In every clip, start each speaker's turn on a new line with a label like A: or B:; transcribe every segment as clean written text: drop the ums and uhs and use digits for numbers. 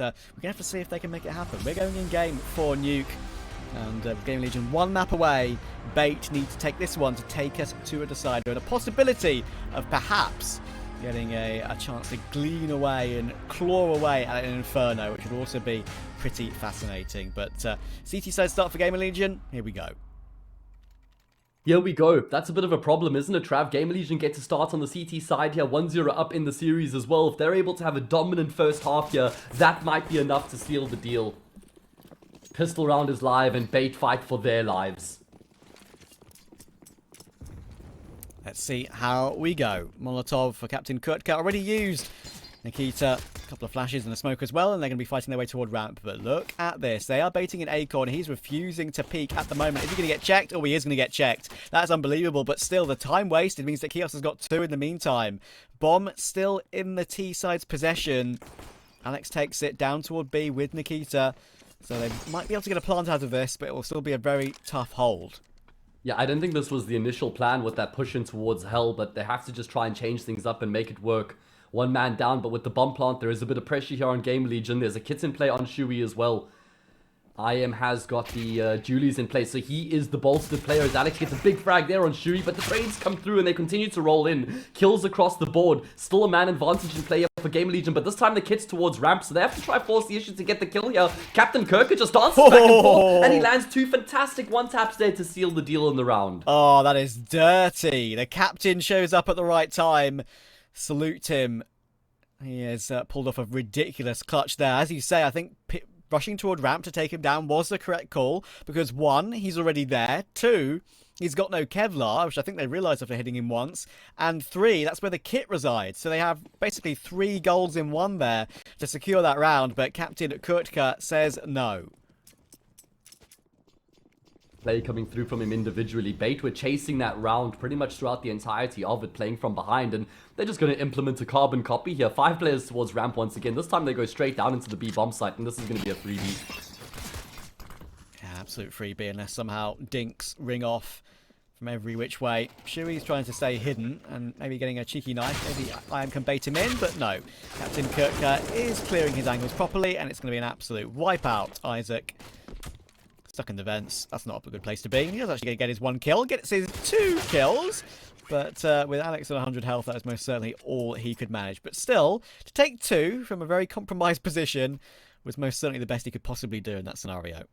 A: we're going to have to see if they can make it happen. We're going in game for Nuke, and GamerLegion 1 map away. Bait need to take this one to take us to a decider, and a possibility of perhaps getting a chance to glean away and claw away at an Inferno, which would also be pretty fascinating. But CT side start for GamerLegion. Here we go.
B: Here we go. That's a bit of a problem, isn't it, Trav? GamerLegion get to start on the CT side here, 1-0 up in the series as well. If they're able to have a dominant first half here, that might be enough to seal the deal. Pistol round is live and Bait fight for their lives.
A: Let's see how we go. Molotov for Captain Hkta already used. Hkta, a couple of flashes and a smoke as well, and they're going to be fighting their way toward ramp. But look at this. They are baiting in Acorn. He's refusing to peek at the moment. Is he going to get checked? Oh, he is going to get checked. That's unbelievable. But still, the time wasted means that Kios has got 2 in the meantime. Bomb still in the T side's possession. Alex takes it down toward B with Hkta. So they might be able to get a plant out of this, but it will still be a very tough hold.
B: Yeah, I don't think this was the initial plan with that push in towards Hell, but they have to just try and change things up and make it work. 1 man down, but with the bomb plant, there is a bit of pressure here on GamerLegion. There's a kit in play on Shui as well. IEM has got the Julies in place, so he is the bolstered player as Alex gets a big frag there on Shui, but the trades come through and they continue to roll in. Kills across the board. Still a man advantage in play for GamerLegion, but this time the kit's towards ramp, so they have to try force the issue to get the kill here. Captain Hkta just dances back and forth, and he lands 2 fantastic one-taps there to seal the deal in the round.
A: Oh, that is dirty. The captain shows up at the right time. Salute him. He has pulled off a ridiculous clutch there. As you say, I think rushing toward ramp to take him down was the correct call, because 1, he's already there. 2, he's got no Kevlar, which I think they realised after hitting him once. And 3, that's where the kit resides. So they have basically 3 goals in 1 there to secure that round, but Captain Hkta says no.
B: Play coming through from him individually. Bait were chasing that round pretty much throughout the entirety of it, playing from behind, and they're just going to implement a carbon copy here. 5 players towards ramp once again. This time they go straight down into the B bomb site, and this is going to be a freebie.
A: Yeah, absolute freebie unless somehow dinks ring off from every which way. Shui's trying to stay hidden and maybe getting a cheeky knife. Maybe IEM can bait him in, but no. Captain Hkta is clearing his angles properly, and it's going to be an absolute wipeout. Isak stuck in the vents. That's not a good place to be. He does actually get his 1 kill, gets his 2 kills. But with Alex at 100 health, that is most certainly all he could manage. But still, to take 2 from a very compromised position was most certainly the best he could possibly do in that scenario.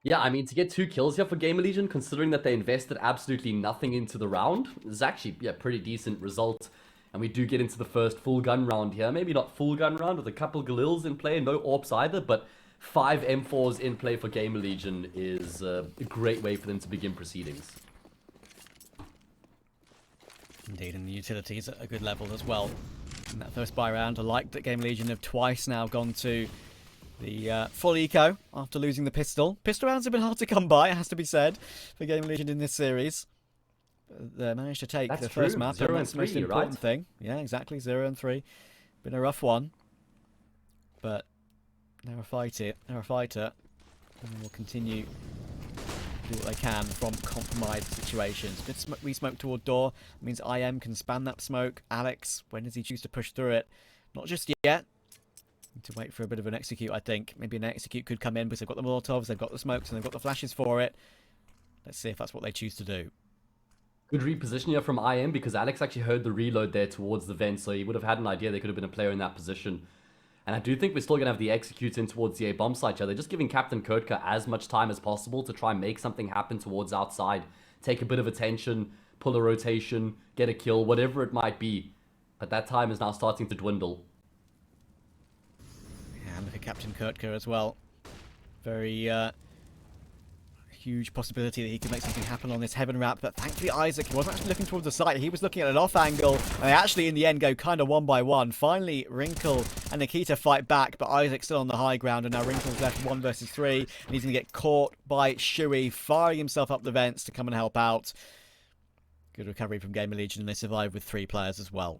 B: Yeah, I mean, to get 2 kills here for GamerLegion, considering that they invested absolutely nothing into the round, is actually a pretty decent result. And we do get into the first full gun round here. Maybe not full gun round with a couple Galils in play and no AWPs either, but 5 M4s in play for GamerLegion is a great way for them to begin proceedings.
A: Indeed, and the utilities at a good level as well. In that first buy round, I like that GamerLegion have twice now gone to the full eco after losing the pistol. Pistol rounds have been hard to come by, it has to be said, for GamerLegion in this series. They managed to take the first map, and that's the most important thing. Yeah, exactly, 0 and 3. Been a rough one, but they're a fighter. They're a fighter, and they will continue to do what they can from compromised situations. Good re-smoke toward door. That means IEM can spam that smoke. Alex, when does he choose to push through it? Not just yet. Need to wait for a bit of an execute, I think. Maybe an execute could come in because they've got the Molotovs, they've got the smokes, and they've got the flashes for it. Let's see if that's what they choose to do.
B: Good reposition here from IEM, because Alex actually heard the reload there towards the vent, so he would have had an idea there could have been a player in that position. And I do think we're still going to have the executes in towards the A bomb site here. They're just giving Captain Hkta as much time as possible to try and make something happen towards outside. Take a bit of attention, pull a rotation, get a kill, whatever it might be. But that time is now starting to dwindle.
A: Yeah, look at Captain Hkta as well. Very huge possibility that he could make something happen on this heaven wrap, but thankfully Isak, he wasn't actually looking towards the site, he was looking at an off angle, and they actually in the end go kind of 1 by 1. Finally Wrinkle and Hkta fight back, but Isaac's still on the high ground, and now Wrinkle's left 1 versus 3, and he's going to get caught by Shui, firing himself up the vents to come and help out. Good recovery from GamerLegion, and they survive with 3 players as well.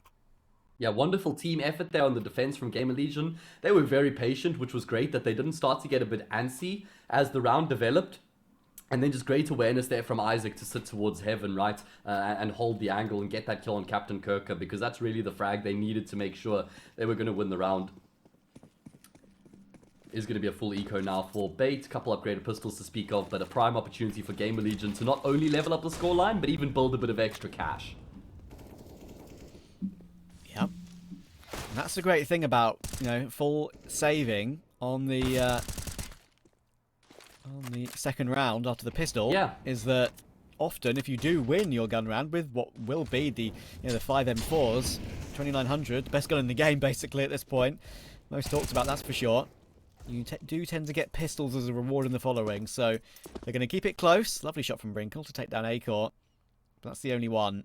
B: Yeah, wonderful team effort there on the defense from GamerLegion. They were very patient, which was great, that they didn't start to get a bit antsy as the round developed. And then just great awareness there from Isak to sit towards heaven, right? And hold the angle and get that kill on Captain Hkta, because that's really the frag they needed to make sure they were going to win the round. is going to be a full eco now for Bait. Couple upgraded pistols to speak of, but a prime opportunity for GamerLegion to not only level up the scoreline, but even build a bit of extra cash.
A: Yep. And that's the great thing about, full saving on the second round after the pistol.
B: Yeah.
A: Is that often if you do win your gun round with what will be the 5M4s, 2900, the best gun in the game basically at this point, most talked about, that's for sure, you do tend to get pistols as a reward in the following, so they're going to keep it close. Lovely shot from Brinkle to take down Acor, but that's the only one.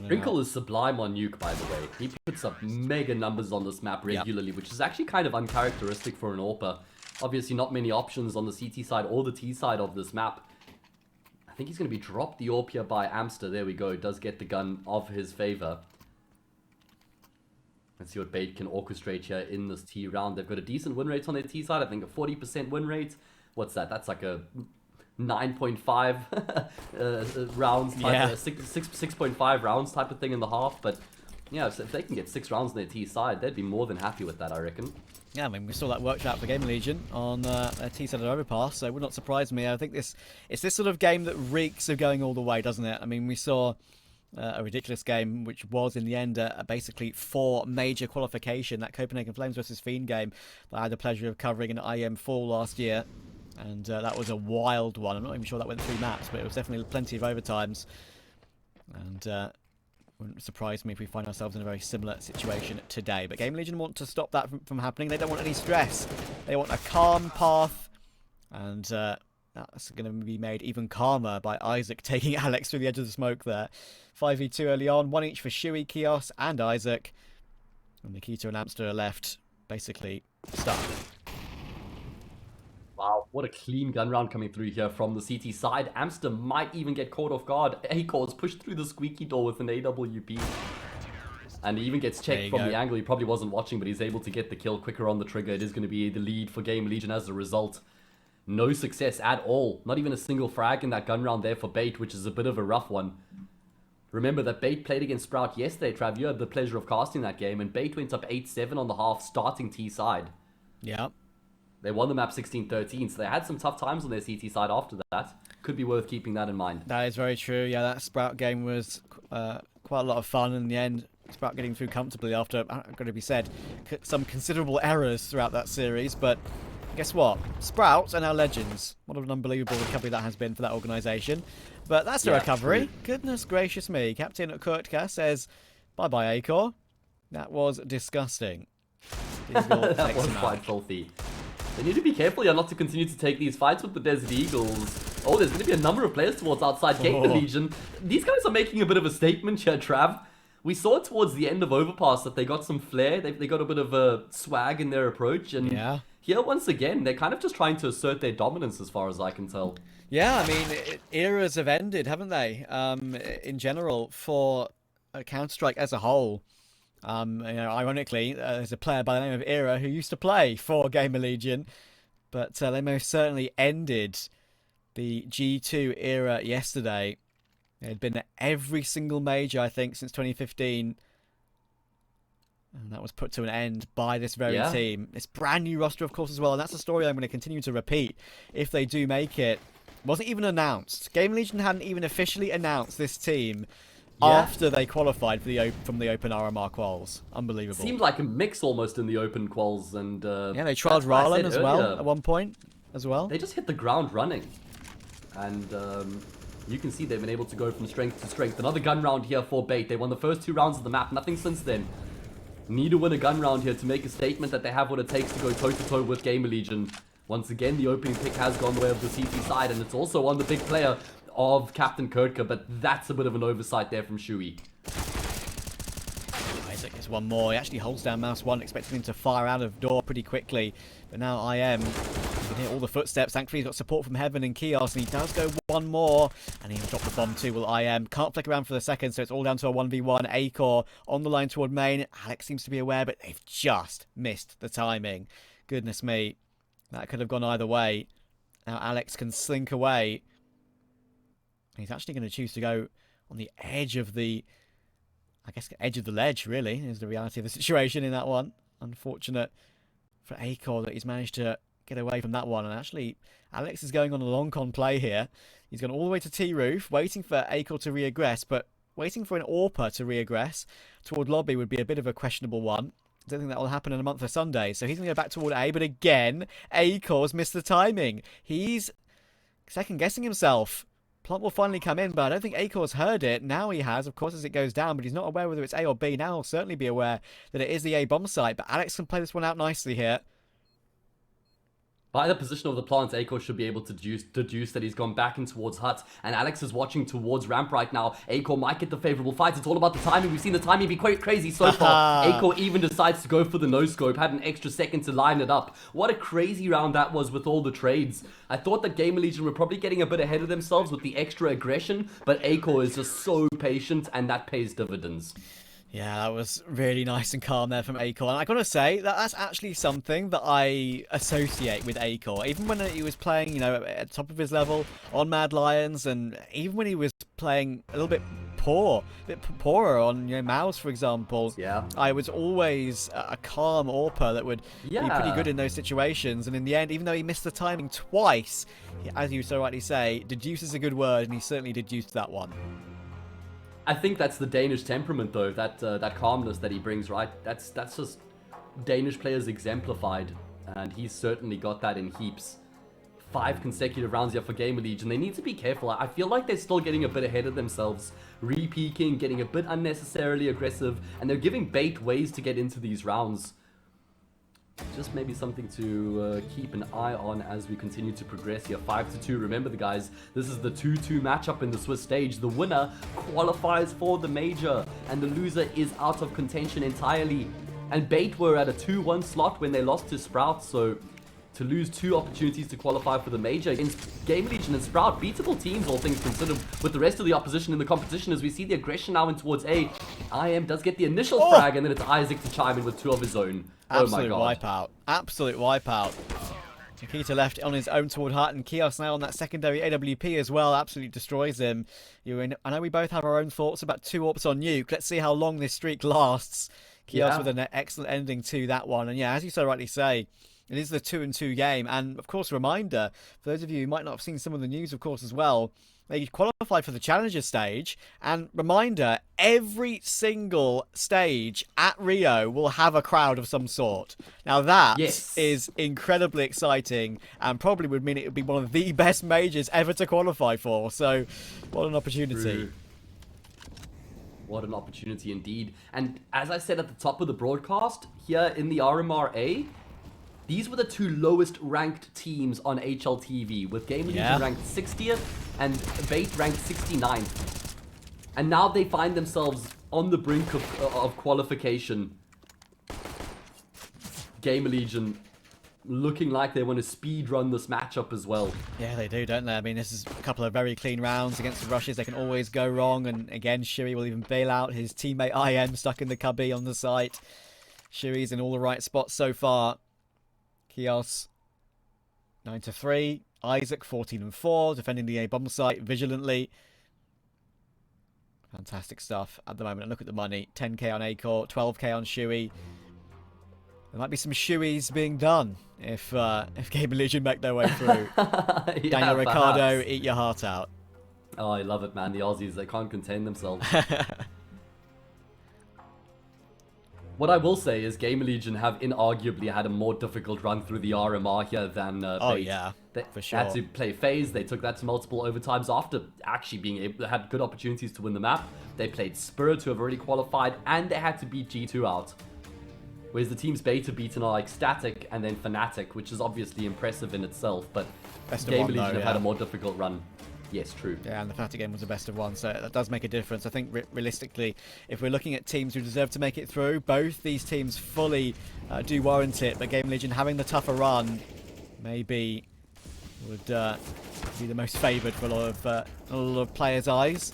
B: Brinkle is sublime on Nuke, by the way. He puts up mega numbers on this map regularly, which is actually kind of uncharacteristic for an AWPer. Obviously not many options on the CT side or the T side of this map. I think he's going to be dropped the AWP here by Amster. There we go. Does get the gun of his favor. Let's see what Bait can orchestrate here in this T round. They've got a decent win rate on their T side. I think a 40% win rate. What's that? That's like a 9.5 rounds type of 6.5 rounds type of thing in the half. But yeah, so if they can get 6 rounds on their T side, they'd be more than happy with that, I reckon.
A: Yeah, I mean, we saw that worked out for GamerLegion on their T-side at Overpass, so it would not surprise me. I think it's this sort of game that reeks of going all the way, doesn't it? I mean, we saw a ridiculous game, which was in the end basically 4 major qualification, that Copenhagen Flames versus Fiend game that I had the pleasure of covering in IEM Fall last year, and that was a wild one. I'm not even sure that went 3 maps, but it was definitely plenty of overtimes, and wouldn't surprise me if we find ourselves in a very similar situation today. But GamerLegion want to stop that from happening. They don't want any stress. They want a calm path, and that's going to be made even calmer by isak taking Alex through the edge of the smoke there. 5v2 early on, 1 each for Shuey, Kios, and isak. And Hkta and Amster are left basically stuck.
B: Wow, what a clean gun round coming through here from the CT side. Amster might even get caught off guard. Acor's pushed through the squeaky door with an AWP. And he even gets checked from the angle. He probably wasn't watching, but he's able to get the kill quicker on the trigger. It is going to be the lead for GamerLegion as a result. No success at all. Not even a single frag in that gun round there for Bait, which is a bit of a rough one. Remember that Bait played against Sprout yesterday, Trav. You had the pleasure of casting that game, and Bait went up 8-7 on the half, starting T side.
A: Yeah.
B: They won the map 16-13, so they had some tough times on their CT side after that. Could be worth keeping that in mind.
A: That is very true. Yeah, that Sprout game was quite a lot of fun in the end. Sprout getting through comfortably after, got to be said, some considerable errors throughout that series. But guess what? Sprout are now legends. What an unbelievable recovery that has been for that organisation. But that's the recovery. True. Goodness gracious me. Captain Hkta says, bye-bye, Acor. That was disgusting.
B: That was quite filthy. They need to be careful here not to continue to take these fights with the Desert Eagles. Oh, there's going to be a number of players towards outside GamerLegion. These guys are making a bit of a statement here, Trav. We saw towards the end of Overpass that they got some flair. They got a bit of a swag in their approach. And here, once again, they're kind of just trying to assert their dominance as far as I can tell. Yeah,
A: I mean, eras have ended, haven't they? In general, for Counter-Strike as a whole. Ironically, there's a player by the name of Era who used to play for GamerLegion, but they most certainly ended the G2 era yesterday. It had been at every single major, I think, since 2015. And that was put to an end by this very team. This brand new roster, of course, as well. And that's a story I'm going to continue to repeat if they do make it. It wasn't even announced. GamerLegion hadn't even officially announced this team after they qualified for from the Open RMR quals. Unbelievable.
B: Seemed like a mix almost in the Open quals. And
A: they trialed Ralan as well at one point as well.
B: They just hit the ground running. And you can see they've been able to go from strength to strength. Another gun round here for Bait. They won the first 2 rounds of the map. Nothing since then. Need to win a gun round here to make a statement that they have what it takes to go toe-to-toe with GamerLegion. Once again, the opening pick has gone the way of the CT side, and it's also on the big player of Captain Hkta, but that's a bit of an oversight there from Shuey.
A: isak gets one more. He actually holds down mouse 1, expecting him to fire out of door pretty quickly. But now IM, you can hear all the footsteps. Thankfully, he's got support from Heaven and Kios, and he does go one more. And he'll drop the bomb too, will IM. Can't flick around for the second, so it's all down to a 1v1. Acor on the line toward main. Alex seems to be aware, but they've just missed the timing. Goodness me. That could have gone either way. Now Alex can slink away. He's actually going to choose to go on the edge of the, edge of the ledge, really, is the reality of the situation in that one. Unfortunate for Acor that he's managed to get away from that one. And actually, Alex is going on a long con play here. He's gone all the way to T-Roof, waiting for Acor to reaggress, but waiting for an AWPer to reaggress toward lobby would be a bit of a questionable one. I don't think that will happen in a month of Sunday. So he's going to go back toward A, but again, Acor's missed the timing. He's second-guessing himself. Plant will finally come in, but I don't think Acor's heard it. Now he has, of course, as it goes down, but he's not aware whether it's A or B. Now he'll certainly be aware that it is the A bomb site, but Alex can play this one out nicely here.
B: By the position of the plants, Acor should be able to deduce that he's gone back in towards Hut, and Alex is watching towards ramp right now. Acor might get the favorable fight. It's all about the timing. We've seen the timing be quite crazy so far. Acor even decides to go for the no-scope, had an extra second to line it up. What a crazy round that was with all the trades. I thought that GamerLegion were probably getting a bit ahead of themselves with the extra aggression, but Acor is just so patient, and that pays dividends.
A: Yeah, that was really nice and calm there from Acor. And I gotta say, that's actually something that I associate with Acor. Even when he was playing, you know, at the top of his level on Mad Lions, and even when he was playing a little bit poorer on, you know, Mouse, for example.
B: Yeah.
A: I was always a calm AWPer that would be pretty good in those situations. And in the end, even though he missed the timing twice, as you so rightly say, deduce is a good word, and he certainly deduced that one.
B: I think that's the Danish temperament, though, that calmness that he brings, right? That's just Danish players exemplified, and he's certainly got that in heaps. 5 consecutive rounds here for GamerLegion. They need to be careful. I feel like they're still getting a bit ahead of themselves, re-peaking, getting a bit unnecessarily aggressive, and they're giving bait ways to get into these rounds. Just maybe something to keep an eye on as we continue to progress here. 5-2. Remember, the guys, this is the 2-2 matchup in the Swiss stage. The winner qualifies for the major, and the loser is out of contention entirely. And Bait were at a 2-1 slot when they lost to Sprout, so to lose 2 opportunities to qualify for the major. In GamerLegion and Sprout, beatable teams, all things considered, with the rest of the opposition in the competition. As we see the aggression now in towards A, IEM does get the initial frag, and then it's Isak to chime in with 2 of his own.
A: Absolute wipeout. Absolute wipeout. Hkta left on his own toward Hut, and Kios now on that secondary AWP as well. Absolutely destroys him. I know we both have our own thoughts about 2 AWPs on Nuke. Let's see how long this streak lasts. Kios with an excellent ending to that one. And yeah, as you so rightly say, it is the 2-2 game. And of course, reminder, for those of you who might not have seen some of the news, of course, as well, they qualified for the Challenger stage. And reminder, every single stage at Rio will have a crowd of some sort. Now that is incredibly exciting, and probably would mean it would be one of the best majors ever to qualify for. So what an opportunity.
B: True. What an opportunity indeed. And as I said at the top of the broadcast, here in the RMR, these were the 2 lowest ranked teams on HLTV, with GamerLegion ranked 60th and Bait ranked 69th. And now they find themselves on the brink of qualification. GamerLegion looking like they want to speed run this matchup as well.
A: Yeah, they do, don't they? I mean, this is a couple of very clean rounds against the rushes. They can always go wrong, and again, Shiri will even bail out his teammate IM stuck in the cubby on the site. Shiri's in all the right spots so far. Kios 9-3. Isak 14-4, defending the A bomb site vigilantly. Fantastic stuff at the moment. And look at the money: 10k on Acor, 12k on Shui. There might be some Shuis being done if GamerLegion make their way through. Daniel Ricciardo, eat your heart out.
B: Oh, I love it, man. The Aussies, they can't contain themselves. What I will say is GamerLegion have inarguably had a more difficult run through the RMR here than Bait.
A: For sure.
B: They had to play FaZe. They took that to multiple overtimes after actually being able to had good opportunities to win the map. They played Spirit, who have already qualified, and they had to beat G2 out. Whereas the teams Bait have beaten are like Static and then Fnatic, which is obviously impressive in itself, but GamerLegion have had a more difficult run. Yes, true.
A: Yeah, and the Fnatic game was the best of 1, so that does make a difference. I think realistically, if we're looking at teams who deserve to make it through, both these teams fully do warrant it, but GamerLegion having the tougher run maybe would be the most favoured for a lot of players' eyes.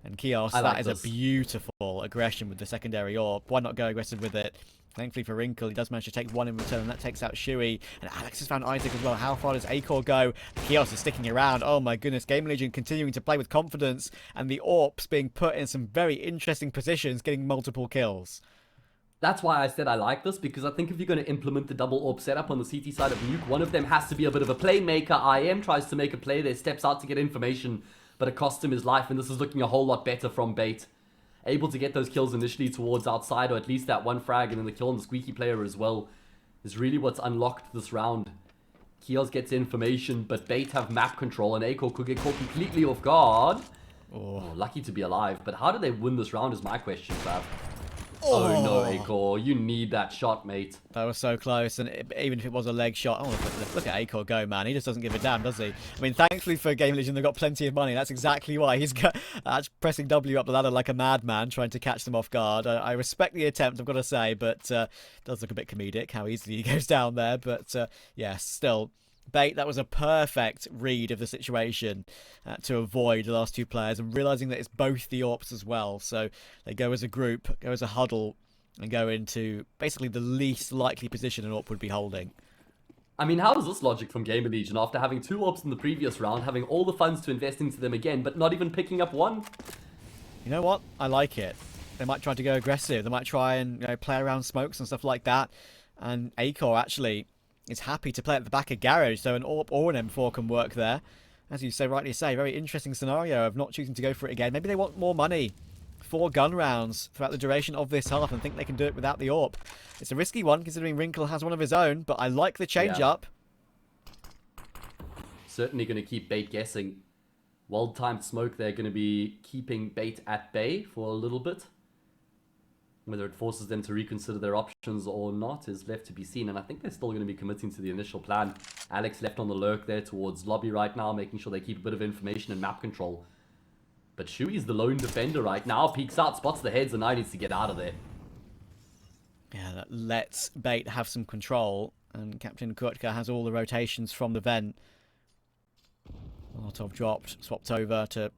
A: And Kios, that is a beautiful aggression with the secondary AWP. Why not go aggressive with it? Thankfully for Wrinkle, he does manage to take 1 in return, and that takes out Shui. And Alex has found Isak as well. How far does Acor go? Kios is sticking around. Oh my goodness, GamerLegion continuing to play with confidence, and the AWPs being put in some very interesting positions, getting multiple kills.
B: That's why I said I like this, because I think if you're going to implement the double AWP setup on the CT side of Nuke, one of them has to be a bit of a playmaker. IEM tries to make a play there, steps out to get information, but it costs him his life, and this is looking a whole lot better from Bait. Able to get those kills initially towards outside, or at least that one frag, and then the kill on the squeaky player as well, is really what's unlocked this round. Kios gets information, but Bait have map control, and Aiko could get caught completely off guard. Oh, lucky to be alive, but how did they win this round is my question, Fab. Oh no, Acor, you need that shot, mate.
A: That was so close, and even if it was a leg shot, oh, look at Acor go, man. He just doesn't give a damn, does he? I mean, thankfully for GamerLegion, they've got plenty of money. That's exactly why he's pressing W up the ladder like a madman, trying to catch them off guard. I respect the attempt, I've got to say, but it does look a bit comedic how easily he goes down there. But yeah, still. Bait, that was a perfect read of the situation to avoid the last two players, and realising that it's both the AWPs as well. So they go as a group, go as a huddle, and go into basically the least likely position an AWP would be holding.
B: I mean, how is this logic from GamerLegion after having two AWPs in the previous round, having all the funds to invest into them again, but not even picking up one?
A: You know what? I like it. They might try to go aggressive. They might try and play around smokes and stuff like that. And Acor actually is happy to play at the back of Garage, so an AWP or an M4 can work there. As you so rightly say, very interesting scenario of not choosing to go for it again. Maybe they want more money. 4 gun rounds throughout the duration of this half and think they can do it without the AWP. It's a risky one considering Wrinkle has one of his own, but I like the change up.
B: Certainly going to keep Bait guessing. Well-timed smoke, they're going to be keeping Bait at bay for a little bit. Whether it forces them to reconsider their options or not is left to be seen, and I think they're still going to be committing to the initial plan. Alex left on the lurk there towards lobby right now, making sure they keep a bit of information and map control. But Shui's the lone defender right now, peeks out, spots the heads, and now needs to get out of there.
A: Yeah, that lets Bait have some control, and Captain Hkta has all the rotations from the vent. Molotov dropped, swapped over to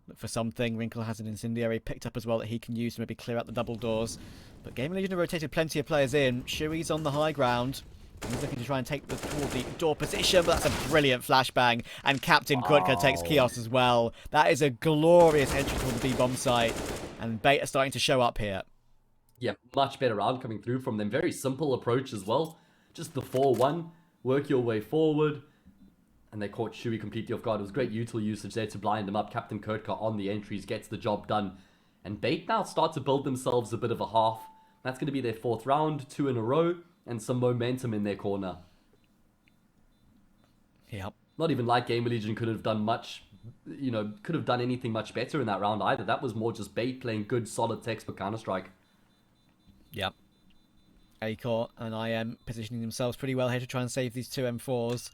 A: look for something. Wrinkle has an incendiary picked up as well that he can use to maybe clear out the double doors. But GamerLegion have rotated plenty of players in. Shui's on the high ground. He's looking to try and take toward the door position, but that's a brilliant flashbang. And Captain Hkta takes Kios as well. That is a glorious entry toward the B-bomb site. And Bait are starting to show up here.
B: Yeah, much better round coming through from them. Very simple approach as well. Just the 4-1. Work your way forward. And they caught Shui completely off guard. It was great util usage there to blind him up. Captain Hkta on the entries gets the job done. And Bait now start to build themselves a bit of a half. That's going to be their 4th round, 2 in a row, and some momentum in their corner.
A: Yep.
B: Not even like GamerLegion could have done much, could have done anything much better in that round either. That was more just Bait playing good, solid textbook Counter-Strike.
A: Yep. Acor and IEM positioning themselves pretty well here to try and save these 2 M4s.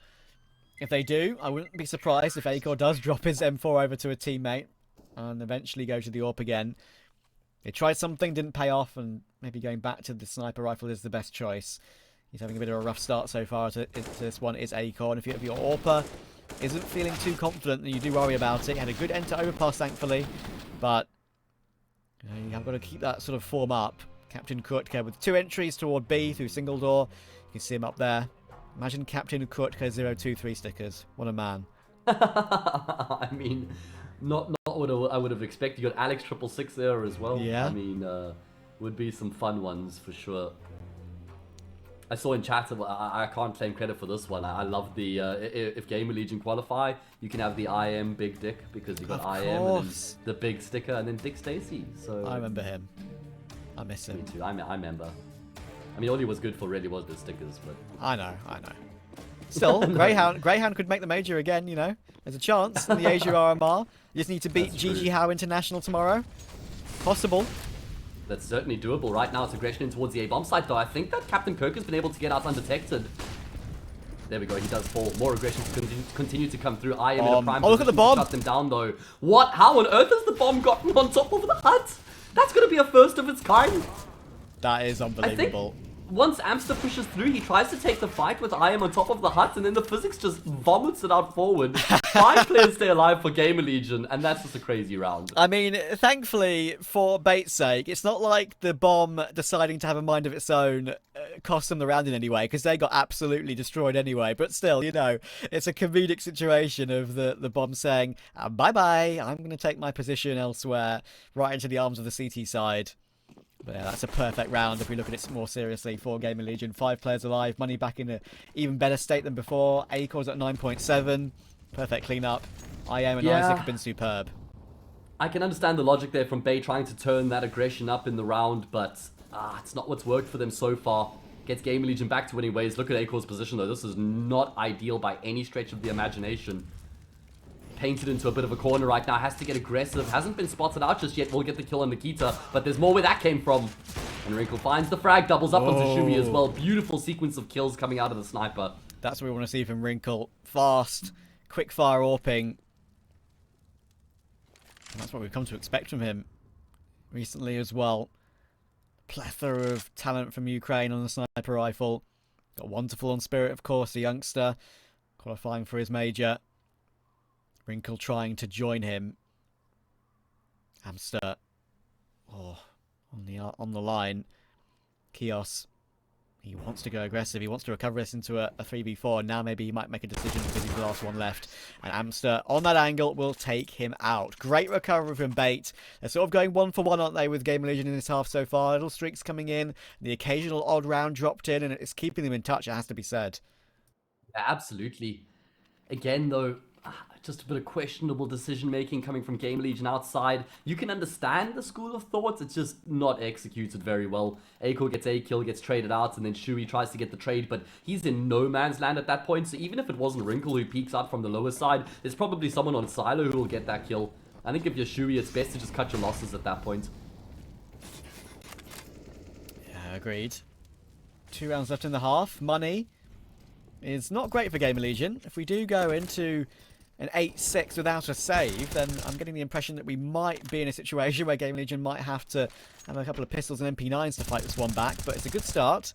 A: If they do, I wouldn't be surprised if Acor does drop his M4 over to a teammate and eventually go to the AWP again. They tried something, didn't pay off, and maybe going back to the sniper rifle is the best choice. He's having a bit of a rough start so far to this one is Acor. And if your AWPer isn't feeling too confident, then you do worry about it. He had a good enter overpass, thankfully, but you have got to keep that sort of form up. Captain Hkta with 2 entries toward B through single door. You can see him up there. Imagine Captain Hkta 023 stickers. What a man.
B: I mean, not what I would have expected. You got Alex 666 there as well.
A: Yeah.
B: I mean, would be some fun ones for sure. I saw in chat, I can't claim credit for this one. I love the, if GamerLegion qualify, you can have the IM Big Dick, because you got IM and then the big sticker, and then Dick Stacy. So
A: I remember him. I miss him.
B: Me too, I remember. I mean, all he was good for really was the stickers, but...
A: I know. Still, Greyhound could make the major again, you know. There's a chance in the Asia RMR. You just need to beat GG Howe International tomorrow. Possible.
B: That's certainly doable. Right now, it's aggression in towards the A-bomb site, though. I think that Captain Kirk has been able to get out undetected. There we go, he does fall. More aggression to continue to come through. I am in a prime
A: look at the bomb!
B: To shut them down, though. What? How on earth has the bomb gotten on top of the hut? That's going to be a first of its kind.
A: That is unbelievable.
B: I think once Amster pushes through, he tries to take the fight with IM on top of the hut, and then the physics just vomits it out forward. 5 players stay alive for GamerLegion, and that's just a crazy round.
A: I mean, thankfully, for Bait's sake, it's not like the bomb deciding to have a mind of its own cost them the round in any way, because they got absolutely destroyed anyway. But still, you know, it's a comedic situation of the bomb saying, bye-bye, I'm going to take my position elsewhere, right into the arms of the CT side. But yeah, that's a perfect round if we look at it more seriously for GamerLegion. 5 players alive, money back in an even better state than before. Acor's at 9.7. Perfect cleanup. IEM and Isaac have been superb.
B: I can understand the logic there from Bay trying to turn that aggression up in the round, but it's not what's worked for them so far. Gets GamerLegion back to winning ways. Look at Acor's position though. This is not ideal by any stretch of the imagination. Painted into a bit of a corner right now. Has to get aggressive. Hasn't been spotted out just yet. Will get the kill on Hkta, but there's more where that came from. And Wrinkle finds the frag. Doubles up onto Shumi as well. Beautiful sequence of kills coming out of the sniper.
A: That's what we want to see from Wrinkle. Fast, quick fire AWPing. And that's what we've come to expect from him recently as well. Plethora of talent from Ukraine on the sniper rifle. Got wonderful on Spirit, of course, the youngster. Qualifying for his major. Wrinkle trying to join him. Amster. Oh, on the line. Kios. He wants to go aggressive. He wants to recover this into a 3v4. Now maybe he might make a decision because he's the last one left. And Amster, on that angle, will take him out. Great recovery from Bait. They're sort of going 1-for-1, aren't they, with GamerLegion in this half so far. Little streaks coming in. The occasional odd round dropped in, and it's keeping them in touch, it has to be said.
B: Yeah, absolutely. Again, though, just a bit of questionable decision-making coming from GamerLegion outside. You can understand the school of thoughts, it's just not executed very well. Aiko gets a kill, gets traded out, and then Shui tries to get the trade, but he's in no man's land at that point, so even if it wasn't Wrinkle who peeks out from the lower side, there's probably someone on Silo who will get that kill. I think if you're Shui, it's best to just cut your losses at that point.
A: Yeah, agreed. 2 rounds left in the half. Money is not great for GamerLegion. If we do go into an 8-6 without a save, then I'm getting the impression that we might be in a situation where GamerLegion might have to have a couple of pistols and MP9s to fight this one back, but it's a good start.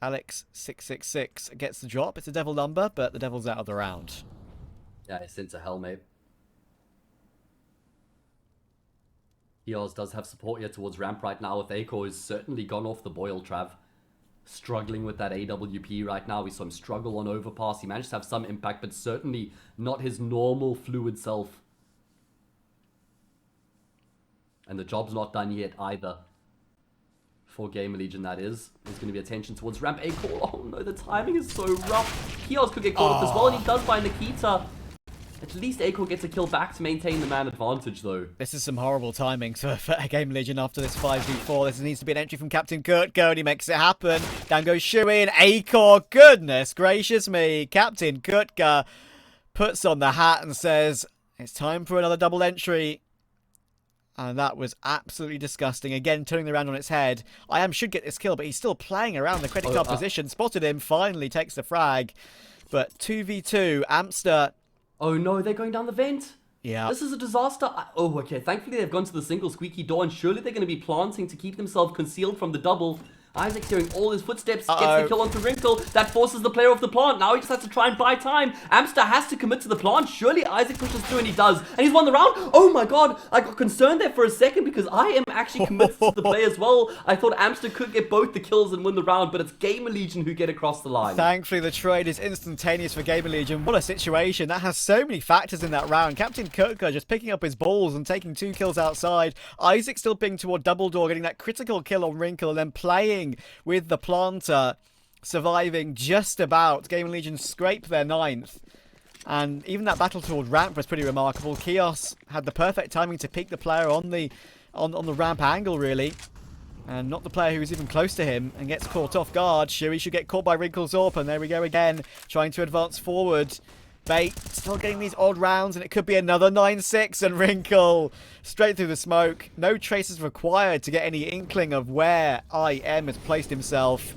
A: Alex666 gets the drop. It's a devil number, but the devil's out of the round.
B: Yeah, it's into hell, mate. Eos does have support here towards ramp right now with Aiko, who's certainly gone off the boil, Trav. Struggling with that AWP right now. We saw him struggle on overpass. He managed to have some impact, but certainly not his normal fluid self. And the job's not done yet either. For GamerLegion, that is. There's going to be attention towards ramp. Oh no, the timing is so rough. Kios could get caught up as well, and he does find Hkta. At least Aiko gets a kill back to maintain the man advantage, though.
A: This is some horrible timing for GamerLegion after this 5v4. This needs to be an entry from Captain Kurtka, and he makes it happen. Down goes Shui and Aiko. Goodness gracious me. Captain Kurtka puts on the hat and says, it's time for another double entry. And that was absolutely disgusting. Again, turning the round on its head. IEM should get this kill, but he's still playing around the credit card position. Spotted him, finally takes the frag. But 2v2, Amster.
B: Oh no, they're going down the vent.
A: Yeah.
B: This is a disaster. Oh, okay. Thankfully, they've gone to the single squeaky door, and surely they're going to be planting to keep themselves concealed from the double. Isaac's hearing all his footsteps, gets the kill onto Wrinkle. That forces the player off the plant. Now he just has to try and buy time. Amster has to commit to the plant. Surely Isaac pushes through, and he does. And he's won the round. Oh my god. I got concerned there for a second because IEM actually commits to the play as well. I thought Amster could get both the kills and win the round, but it's GamerLegion who get across the line.
A: Thankfully, the trade is instantaneous for GamerLegion. What a situation. That has so many factors in that round. Captain Kurtka just picking up his balls and taking 2 kills outside. Isaac still being toward double door, getting that critical kill on Wrinkle, and then playing with the planter, surviving just about. GamerLegion scrape their 9th. And even that battle toward ramp was pretty remarkable. Kios had the perfect timing to peek the player on the ramp angle, really. And not the player who was even close to him, and gets caught off guard. Shui should get caught by Wrinkle's AWP, and there we go again, trying to advance forward. Bait still getting these odd rounds, and it could be another 9-6, and Wrinkle straight through the smoke. No traces required to get any inkling of where IEM has placed himself.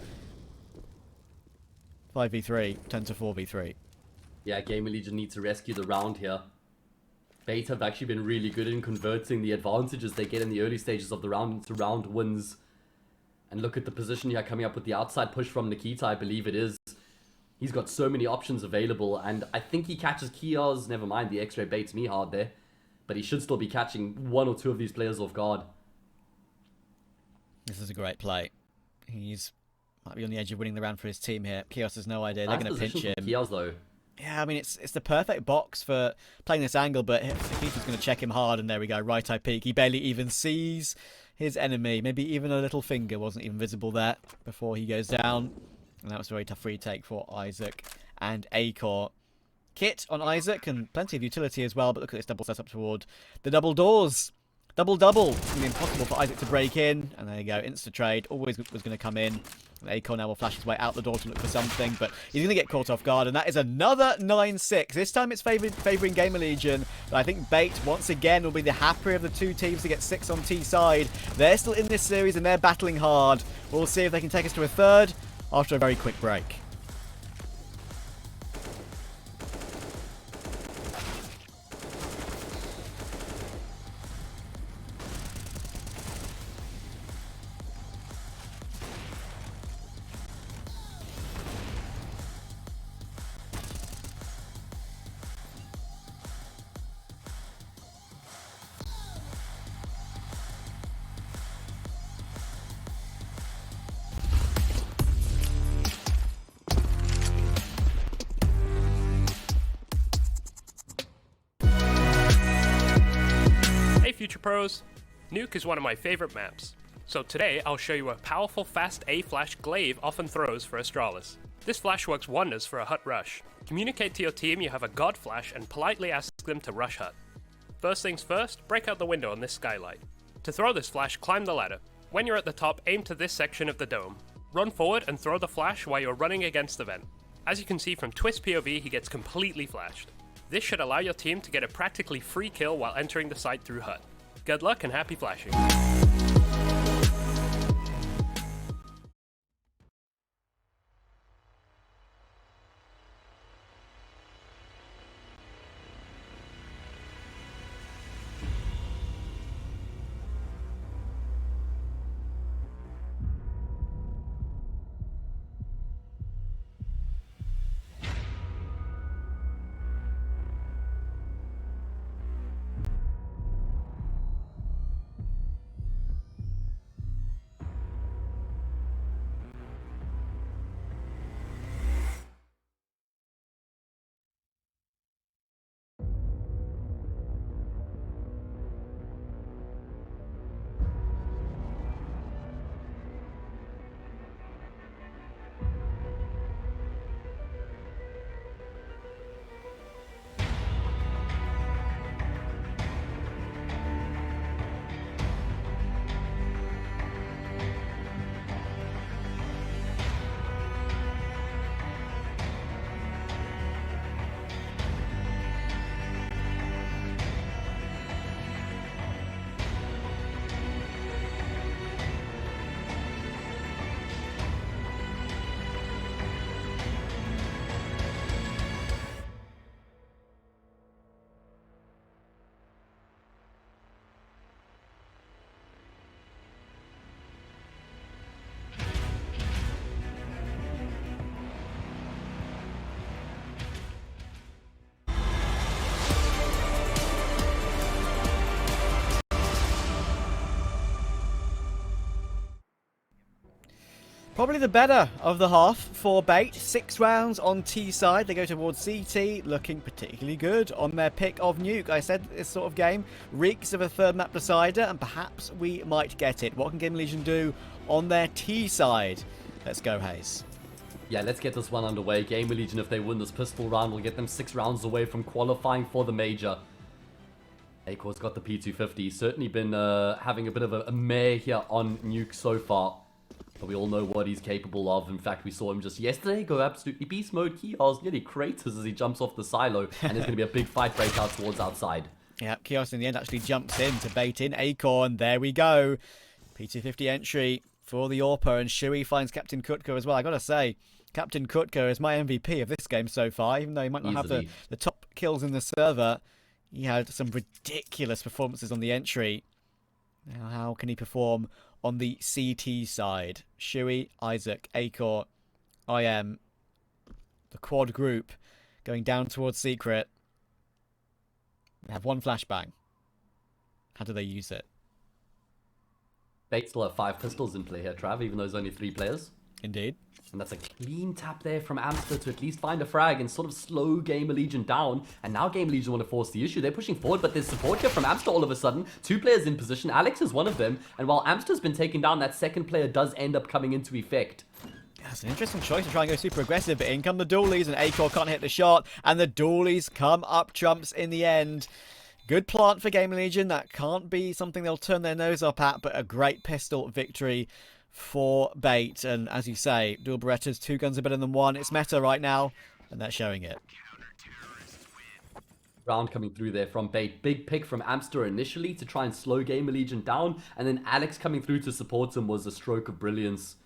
A: 5v3, 10-4v3.
B: Yeah, GamerLegion need to rescue the round here. Bait have actually been really good in converting the advantages they get in the early stages of the round into round wins. And look at the position here coming up with the outside push from Hkta, I believe it is. He's got so many options available, and I think he catches Kios. Never mind, the X-ray baits me hard there. But he should still be catching 1 or 2 of these players off guard.
A: This is a great play. He's might be on the edge of winning the round for his team here. Kios has no idea. They're going to pinch him.
B: Kios, though.
A: Yeah, I mean, it's the perfect box for playing this angle, but Hkta's going to check him hard, and there we go, right eye peek. He barely even sees his enemy. Maybe even a little finger wasn't even visible there before he goes down. And that was a very tough retake for Isak and Acor. Kit on Isak, and plenty of utility as well, but look at this double setup toward the double doors. Double. It's going to be impossible for Isak to break in. And there you go, insta trade. Always was going to come in. And Acor now will flash his way out the door to look for something, but he's going to get caught off guard. And that is another 9-6. This time it's favouring GamerLegion. But I think Bait, once again, will be the happier of the two teams to get 6 on T side. They're still in this series and they're battling hard. We'll see if they can take us to a third after a very quick break.
C: Future Pros, Nuke is one of my favorite maps. So today I'll show you a powerful fast A flash Glaive often throws for Astralis. This flash works wonders for a hut rush. Communicate to your team you have a god flash and politely ask them to rush hut. First things first, break out the window on this skylight. To throw this flash, climb the ladder. When you're at the top, aim to this section of the dome. Run forward and throw the flash while you're running against the vent. As you can see from Twist POV, he gets completely flashed. This should allow your team to get a practically free kill while entering the site through hut. Good luck and happy flashing.
A: Probably the better of the half for Bait. 6 rounds on T side. They go towards CT, looking particularly good on their pick of Nuke. I said this sort of game reeks of a third map decider, and perhaps we might get it. What can GamerLegion do on their T side? Let's go, Hayes.
B: Yeah, let's get this one underway. GamerLegion, if they win this pistol round, will get them 6 rounds away from qualifying for the major. Acor's got the P250. Certainly been having a bit of a mare here on Nuke so far. But we all know what he's capable of. In fact, we saw him just yesterday go absolutely beast mode. Kios nearly craters as he jumps off the silo. And there's going to be a big fight break out towards outside.
A: Yeah, Kios in the end actually jumps in to bait in Acorn. There we go. P250 entry for the Orpa. And Shui finds Captain Hkta as well. I got to say, Captain Hkta is my MVP of this game so far. Even though he might not have the top kills in the server, he had some ridiculous performances on the entry. Now, how can he perform on the CT side? Shui, Isak, Acor, IEM, the quad group going down towards Secret. They have one flashbang. How do they use it?
B: Bait still have 5 pistols in play here, Trav, even though there's only 3 players.
A: Indeed.
B: And that's a clean tap there from Amster to at least find a frag and sort of slow GamerLegion down. And now GamerLegion want to force the issue. They're pushing forward, but there's support here from Amster all of a sudden. 2 players in position. Alex is one of them. And while Amster's been taken down, that second player does end up coming into effect.
A: That's an interesting choice to try and go super aggressive, but in come the dualies, and Acor can't hit the shot, and the dualies come up trumps in the end. Good plant for GamerLegion. That can't be something they'll turn their nose up at, but a great pistol victory for Bait. And as you say, dual Berettas, 2 guns are better than 1. It's meta right now, and they're showing it.
B: Round coming through there from Bait. Big pick from Amster initially to try and slow GamerLegion down, and then Alex coming through to support him was a stroke of brilliance.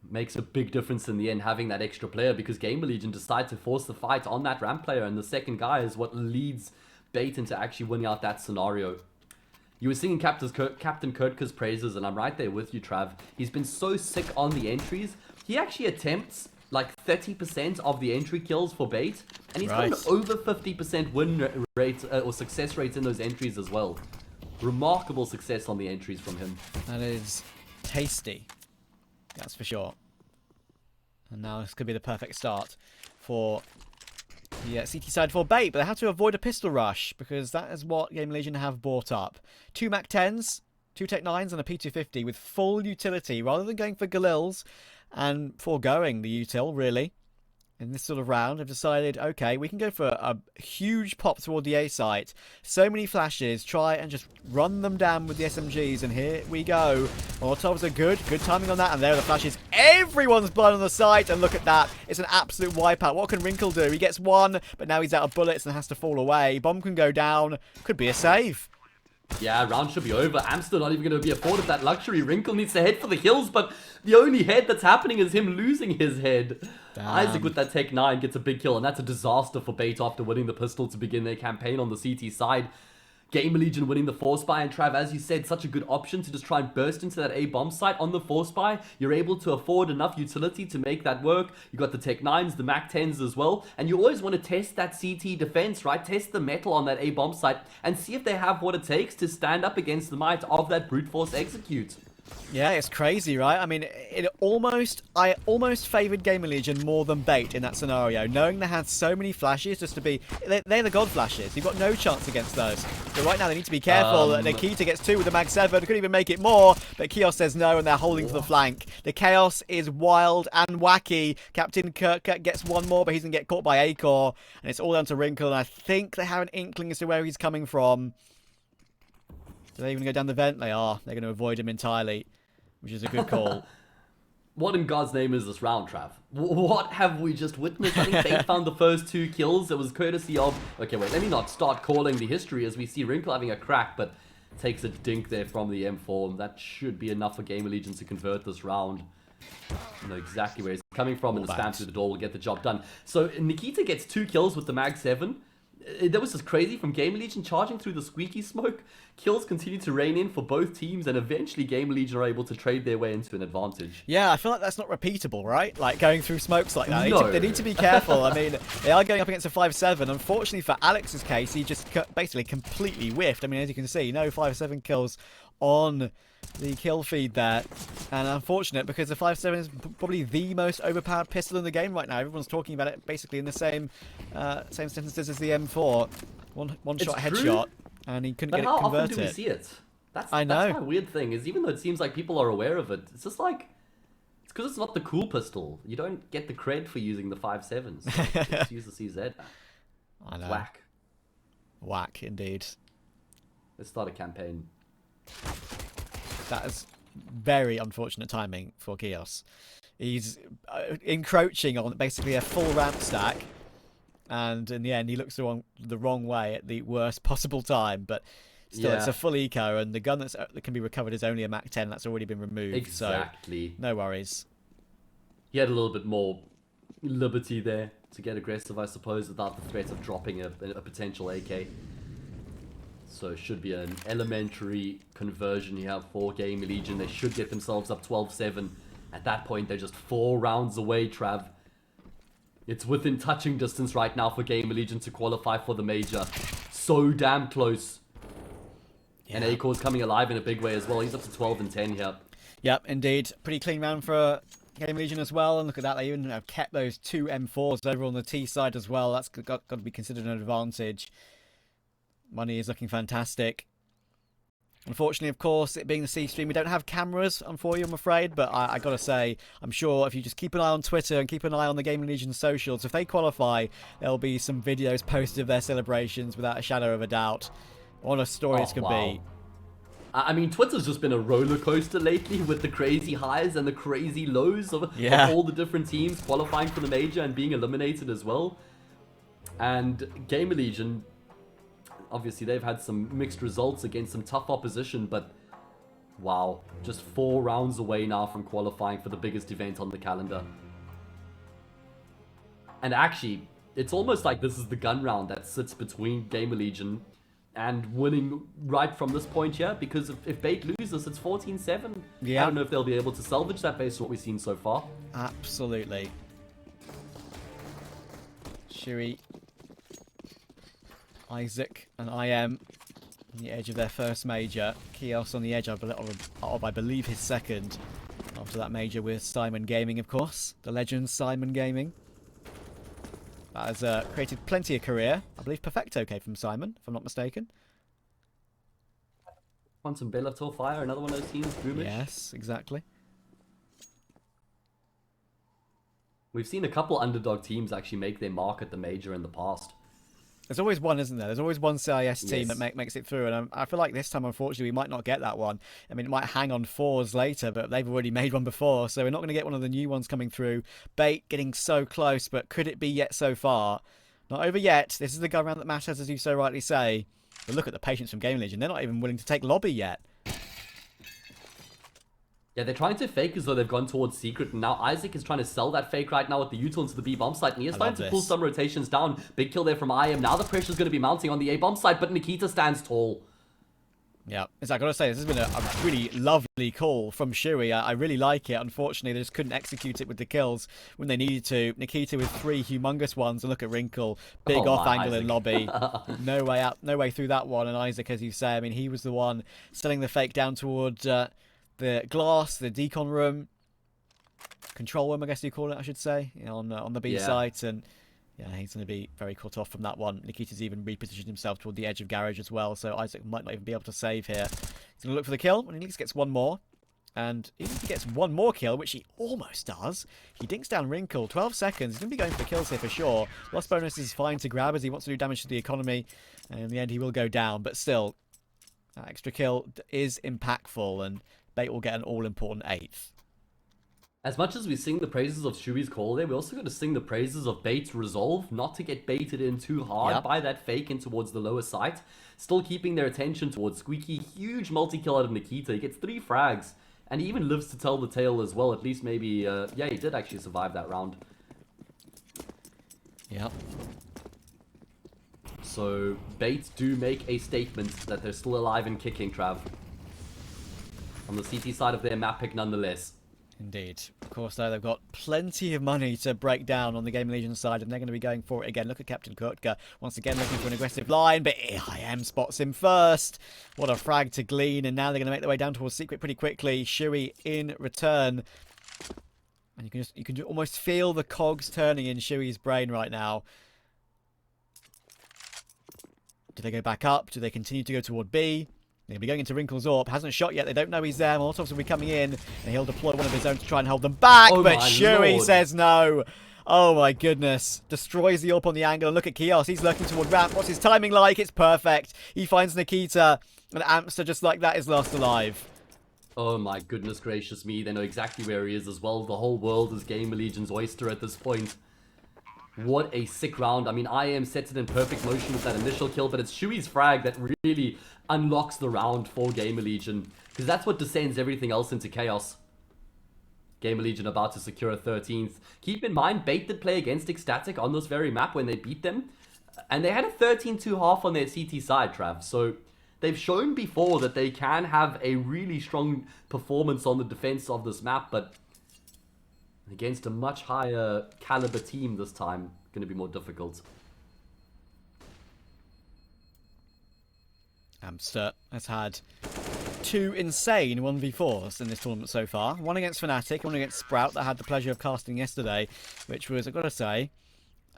B: Makes a big difference in the end having that extra player, because GamerLegion decide to force the fight on that ramp player, and the second guy is what leads Bait into actually winning out that scenario. You were singing Captain Kurtka's praises, and I'm right there with you, Trav. He's been so sick on the entries. He actually attempts like 30% of the entry kills for Bait, and he's got an over 50% win rate or success rate in those entries as well. Remarkable success on the entries from him.
A: That is tasty. That's for sure. And now this could be the perfect start for the CT side for Bait, but they have to avoid a pistol rush, because that is what GamerLegion have bought up. 2 Mac 10s, 2 Tech 9s, and a P250 with full utility, rather than going for Galils and foregoing the util, really. In this sort of round, have decided, okay, we can go for a huge pop toward the A site. So many flashes, try and just run them down with the SMGs, and here we go. Molotovs are good timing on that, and there are the flashes. Everyone's blood on the site, and look at that. It's an absolute wipeout. What can Wrinkle do? He gets 1, but now he's out of bullets and has to fall away. Bomb can go down. Could be a save.
B: Yeah, round should be over. Amster not even going to be afforded that luxury. Wrinkle needs to head for the hills, but the only head that's happening is him losing his head. Damn. Isaac with that Tech 9 gets a big kill, and that's a disaster for Bait after winning the pistol to begin their campaign on the CT side. GamerLegion winning the Force Buy, and Trav, as you said, such a good option to just try and burst into that A bomb site on the Force Buy. You're able to afford enough utility to make that work. You got the Tech 9s, the Mac 10s as well, and you always want to test that CT defense, right? Test the metal on that A bomb site and see if they have what it takes to stand up against the might of that brute force execute.
A: Yeah, it's crazy, right? I mean, I almost favoured GamerLegion more than Bait in that scenario, knowing they had so many flashes just to be... They're the god flashes. You've got no chance against those. But right now they need to be careful. Hkta gets 2 with the Mag 7. Couldn't even make it more, but Kios says no, and they're holding for the flank. The chaos is wild and wacky. Captain Kurtka gets 1 more, but he's going to get caught by Acor, and it's all down to Wrinkle, and I think they have an inkling as to where he's coming from. Do they even go down the vent? They are. They're going to avoid him entirely, which is a good call.
B: What in God's name is this round, Trav? What have we just witnessed? I think Bait found the first 2 kills. It was courtesy of... Okay, wait, let me not start calling the history as we see Wrinkle having a crack, but takes a dink there from the M4. That should be enough for GamerLegion to convert this round. You know exactly where he's coming from, and the spam through the door will get the job done. So Hkta gets 2 kills with the Mag 7. That was just crazy from GamerLegion charging through the squeaky smoke. Kills continue to rain in for both teams, and eventually GamerLegion are able to trade their way into an advantage.
A: Yeah, I feel like that's not repeatable, right? Like going through smokes like that.
B: No.
A: They need to be careful. I mean, they are going up against a 5-7. Unfortunately for Alex's case, he just basically completely whiffed. I mean, as you can see, no 5-7 kills on the kill feed there. And unfortunate, because the 5-7 is probably the most overpowered pistol in the game right now. Everyone's talking about it basically in the same sentences as the M4. One shot headshot, and he couldn't get it converted.
B: But how often do we see it?
A: I know.
B: That's my weird thing, is even though it seems like people are aware of it, it's just like... It's because it's not the cool pistol. You don't get the cred for using the 5.7s. So just use the CZ.
A: I know.
B: Whack.
A: Whack, indeed.
B: Let's start a campaign.
A: That is very unfortunate timing for Kios. He's encroaching on basically a full ramp stack, and in the end he looks the wrong way at the worst possible time, but still it's a full eco, and the gun that can be recovered is only a Mac 10 that's already been removed.
B: Exactly.
A: So no worries.
B: He had a little bit more liberty there to get aggressive, I suppose, without the threat of dropping a potential AK. So it should be an elementary conversion here for GamerLegion. They should get themselves up 12-7. At that point, they're just 4 rounds away, Trav. It's within touching distance right now for GamerLegion to qualify for the major. So damn close. Yeah. And Acor's coming alive in a big way as well. He's up to 12-10 here.
A: Yep, indeed. Pretty clean round for GamerLegion as well, and look at that, they even have kept those 2 M4s over on the T side as well. That's got to be considered an advantage. Money is looking fantastic. Unfortunately, of course, it being the C stream, we don't have cameras for you, I'm afraid, but I gotta say, I'm sure if you just keep an eye on Twitter and keep an eye on the GamerLegion socials, if they qualify, there'll be some videos posted of their celebrations without a shadow of a doubt. What a story this could be.
B: I mean, Twitter's just been a roller coaster lately with the crazy highs and the crazy lows of all the different teams qualifying for the major and being eliminated as well. And GamerLegion, obviously they've had some mixed results against some tough opposition, but wow, just 4 rounds away now from qualifying for the biggest event on the calendar. And actually, it's almost like this is the gun round that sits between GamerLegion and winning right from this point here, because if Bait loses, it's 14-7.
A: Yeah.
B: I don't know if they'll be able to salvage that based on what we've seen so far.
A: Absolutely. Shui, Isak, and IEM on the edge of their first major. Kios on the edge of, I believe, his second. After that major with Simon Gaming, of course. The legend Simon Gaming. That has created plenty of career. I believe Perfecto came from Simon, if I'm not mistaken.
B: Quantum Bellator Fire, another one of those teams, Boomish.
A: Yes, exactly.
B: We've seen a couple underdog teams actually make their mark at the major in the past.
A: There's always one, isn't there? There's always one CIS team that makes it through, and I feel like this time, unfortunately, we might not get that one. I mean, it might hang on 4s later, but they've already made one before, so we're not going to get one of the new ones coming through. Bait getting so close, but could it be yet so far? Not over yet. This is the gun round that matters, as you so rightly say. But look at the patience from GamerLegion. They're not even willing to take lobby yet.
B: Yeah, they're trying to fake as though they've gone towards secret, and now Isak is trying to sell that fake right now with the U-turn to the B bomb site, and he is trying to pull some rotations down. Big kill there from IEM. Now the pressure's going to be mounting on the A bomb site, but Hkta stands tall.
A: Yeah, as I gotta say, this has been a really lovely call from Shui. I really like it. Unfortunately, they just couldn't execute it with the kills when they needed to. Hkta with 3 humongous ones, and look at Wrinkle, big off angle in lobby. No way out, no way through that one. And Isak, as you say, I mean, he was the one selling the fake down towards the glass, the decon room, control room, I guess you call it, I should say, you know, on the B site, and yeah, he's going to be very cut off from that one. Hkta's even repositioned himself toward the edge of garage as well, so Isak might not even be able to save here. He's going to look for the kill, and he at least gets one more. And even if he gets one more kill, which he almost does, he dinks down Wrinkle. 12 seconds. He's going to be going for the kills here for sure. Lost bonus is fine to grab as he wants to do damage to the economy. And in the end, he will go down. But still, that extra kill is impactful, and Bait will get an all-important 8th.
B: As much as we sing the praises of Shui's call there, we also got to sing the praises of Bait's resolve not to get baited in too hard by that fake in towards the lower site. Still keeping their attention towards Squeaky. Huge multi-kill out of Hkta. He gets 3 frags. And he even lives to tell the tale as well. At least maybe, yeah, he did actually survive that round.
A: Yep.
B: So, Bait do make a statement that they're still alive and kicking, Trav. On the CT side of their map pick nonetheless.
A: Indeed. Of course, though, they've got plenty of money to break down on the GamerLegion side, and they're going to be going for it again. Look at Captain Hkta, once again looking for an aggressive line, but IEM spots him first. What a frag to glean, and now they're going to make their way down towards Secret pretty quickly. Shui in return. And you can almost feel the cogs turning in Shui's brain right now. Do they go back up? Do they continue to go toward B? They're going to be going into Wrinkle's AWP. Hasn't shot yet. They don't know he's there. Molotovs will be coming in. And he'll deploy one of his own to try and hold them back.
B: Oh
A: but Shui
B: Lord.
A: says no. Oh my goodness. Destroys the AWP on the angle. And look at Kios. He's lurking toward ramp. What's his timing like? It's perfect. He finds Hkta. And amster just like that is last alive.
B: Oh my goodness gracious me. They know exactly where he is as well. The whole world is GamerLegion's oyster at this point. What a sick round. I mean, IEM sets it in perfect motion with that initial kill, but it's Shui's frag that really unlocks the round for GamerLegion, because that's what descends everything else into chaos. GamerLegion about to secure a 13th. Keep in mind, Bait did play against Ecstatic on this very map when they beat them, and they had a 13-2 half on their CT side, Trav, so they've shown before that they can have a really strong performance on the defense of this map, but against a much higher caliber team this time, going to be more difficult.
A: Amster has had two insane 1v4s in this tournament so far. One against Fnatic, one against Sprout that I had the pleasure of casting yesterday, which was, I've got to say,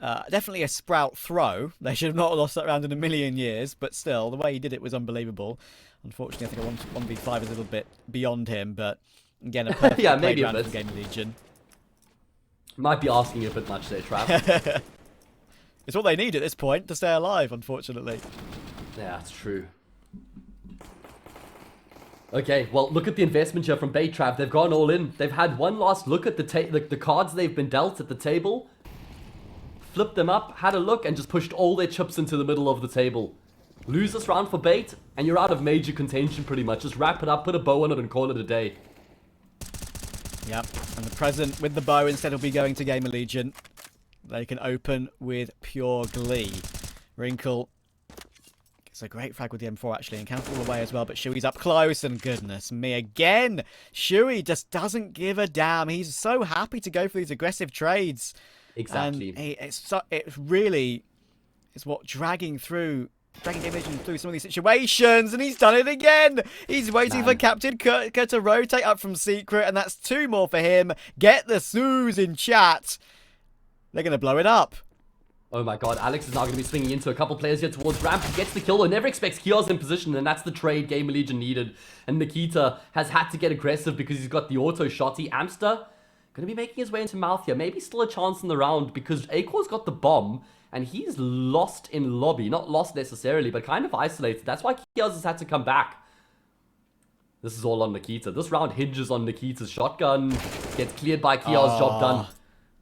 A: definitely a Sprout throw. They should have not lost that round in a million years, but still, the way he did it was unbelievable. Unfortunately, I think a 1v5 is a little bit beyond him, but again, a perfect
B: yeah,
A: played
B: maybe
A: round
B: a
A: for
B: bit.
A: GamerLegion.
B: Might be asking a bit much there, Trav.
A: It's what they need at this point to stay alive, unfortunately.
B: Yeah, that's true. Okay, well, look at the investment here from Bait, Trav. They've gone all in. They've had one last look at the cards they've been dealt at the table, flipped them up, had a look, and just pushed all their chips into the middle of the table. Lose this round for Bait, and you're out of major contention pretty much. Just wrap it up, put a bow on it, and call it a day.
A: Yep, and the present with the bow instead will be going to GamerLegion. They can open with pure glee. Wrinkle gets a great frag with the M4 actually, and counts all the way as well, but Shui's up close, and goodness me, again! Shui just doesn't give a damn. He's so happy to go for these aggressive trades.
B: Exactly.
A: And it really is what dragging GamerLegion through some of these situations, and he's done it again. He's waiting for Captain Hkta to rotate up from Secret, and that's two more for him. Get the Sues in chat. They're going to blow it up.
B: Oh my god, Alex is now going to be swinging into a couple players here towards ramp. He gets the kill, and never expects Kios in position, and that's the trade GamerLegion needed. And Hkta has had to get aggressive because he's got the auto shotty. Amster going to be making his way into mouth here. Maybe still a chance in the round because Akor's got the bomb, and he's lost in lobby. Not lost necessarily, but kind of isolated. That's why Kios has had to come back. This is all on Hkta. This round hinges on Nikita's shotgun. Gets cleared by Kios, job done.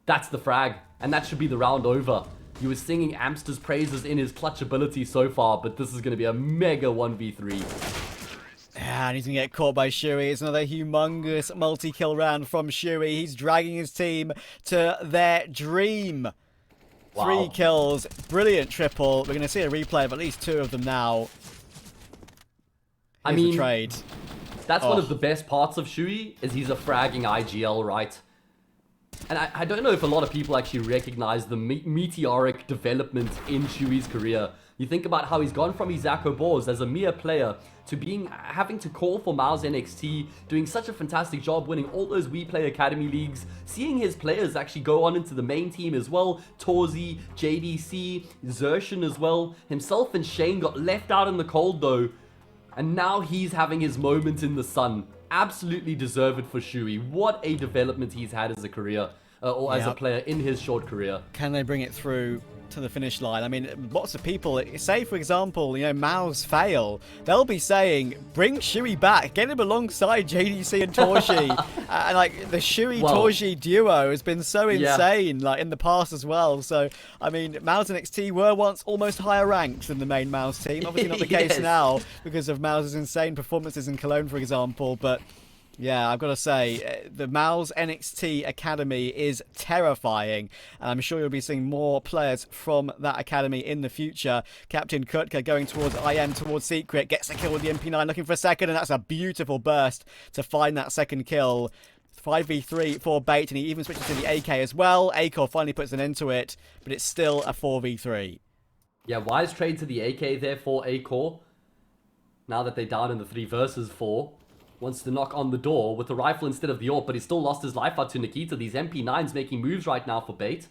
B: That's the frag, and that should be the round over. He was singing Amster's praises in his clutch ability so far, but this is going to be a mega 1v3.
A: Yeah, and he's going to get caught by Shui. It's another humongous multi-kill round from Shui. He's dragging his team to their dream.
B: Wow.
A: 3 kills, brilliant triple. We're going to see a replay of at least 2 of them now.
B: I mean,
A: the trade.
B: That's one of the best parts of Shui, is he's a fragging IGL, right? And I don't know if a lot of people actually recognize the meteoric development in Shui's career. You think about how he's gone from Isak as a mere player to having to call for Miles NXT, doing such a fantastic job winning all those We Play Academy leagues, seeing his players actually go on into the main team as well. Torzi, JDC, Zershin as well. Himself and Shane got left out in the cold though. And now he's having his moment in the sun. Absolutely deserved for Shui. What a development he's had as a career, or as a player in his short career.
A: Can they bring it through to the finish line? I mean, lots of people, say for example, you know, Mao's fail, they'll be saying, bring Shui back, get him alongside JDC and Torji. And like the Shui-Torji duo has been so insane, like in the past as well. So, I mean, Mao's NXT were once almost higher ranked than the main Mao's team. Obviously not the case now because of Mao's insane performances in Cologne, for example, but yeah, I've got to say, the Mao's NXT Academy is terrifying, and I'm sure you'll be seeing more players from that academy in the future. Captain Hkta going towards IM, towards Secret, gets a kill with the MP9, looking for a second, and that's a beautiful burst to find that second kill. 5v3 for Bait, and he even switches to the AK as well. Akor finally puts an end to it, but it's still a 4v3.
B: Yeah, wise trade to the AK there for Akor. Now that they're down in the 3 versus 4. Wants to knock on the door with the rifle instead of the AWP, but he still lost his life out to Hkta. These MP9s making moves right now for Bait.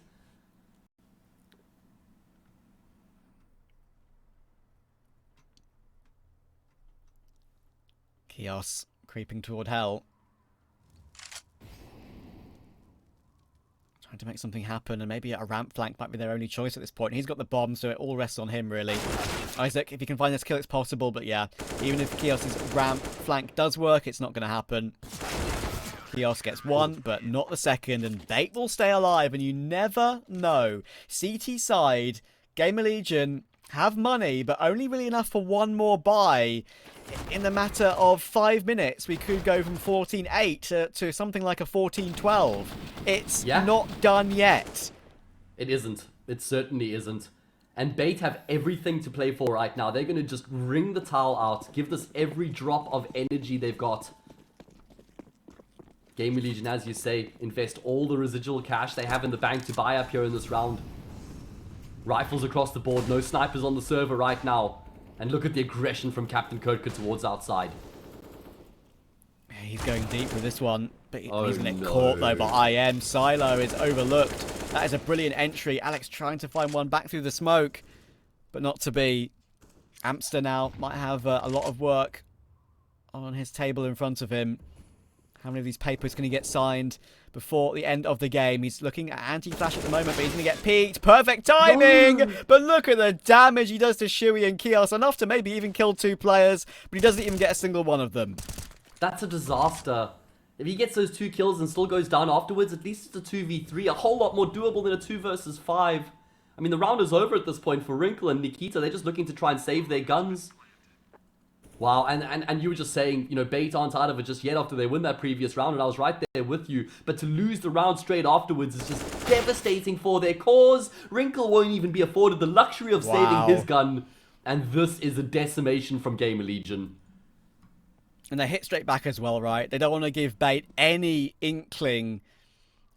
A: Kios creeping toward hell. Trying to make something happen, and maybe a ramp flank might be their only choice at this point. He's got the bomb, so it all rests on him, really. Isak, if you can find this kill, it's possible, but yeah, even if Kios's ramp flank does work, it's not going to happen. Kios gets one, but not the second, and Bait will stay alive, and you never know. CT side, GamerLegion have money, but only really enough for one more buy. In the matter of 5 minutes, we could go from 14-8 to something like a 14-12. It's not done yet.
B: It isn't. It certainly isn't. And Bait have everything to play for right now. They're going to just wring the towel out, give this every drop of energy they've got. GamerLegion, as you say, invest all the residual cash they have in the bank to buy up here in this round. Rifles across the board, no snipers on the server right now. And look at the aggression from Captain Hkta towards outside.
A: he's going deep with this one. But he's going to get
B: no.
A: caught, though, by IM. Silo is overlooked. That is a brilliant entry. Alex trying to find one back through the smoke. But not to be. Amster now might have a lot of work on his table in front of him. How many of these papers can he get signed before the end of the game? He's looking at anti-flash at the moment, but he's going to get peeked. Perfect timing!
B: No.
A: But look at the damage he does to Shui and Kios. Enough to maybe even kill 2 players, but he doesn't even get a single one of them.
B: That's a disaster. If he gets those 2 kills and still goes down afterwards, at least it's a 2v3. A whole lot more doable than a 2 versus 5. I mean, the round is over at this point for Wrinkle and Hkta. They're just looking to try and save their guns. Wow, and you were just saying, you know, Bait aren't out of it just yet after they win that previous round, and I was right there with you. But to lose the round straight afterwards is just devastating for their cause. Wrinkle won't even be afforded the luxury of saving his gun, and this is a decimation from GamerLegion.
A: And they hit straight back as well, right? They don't want to give Bait any inkling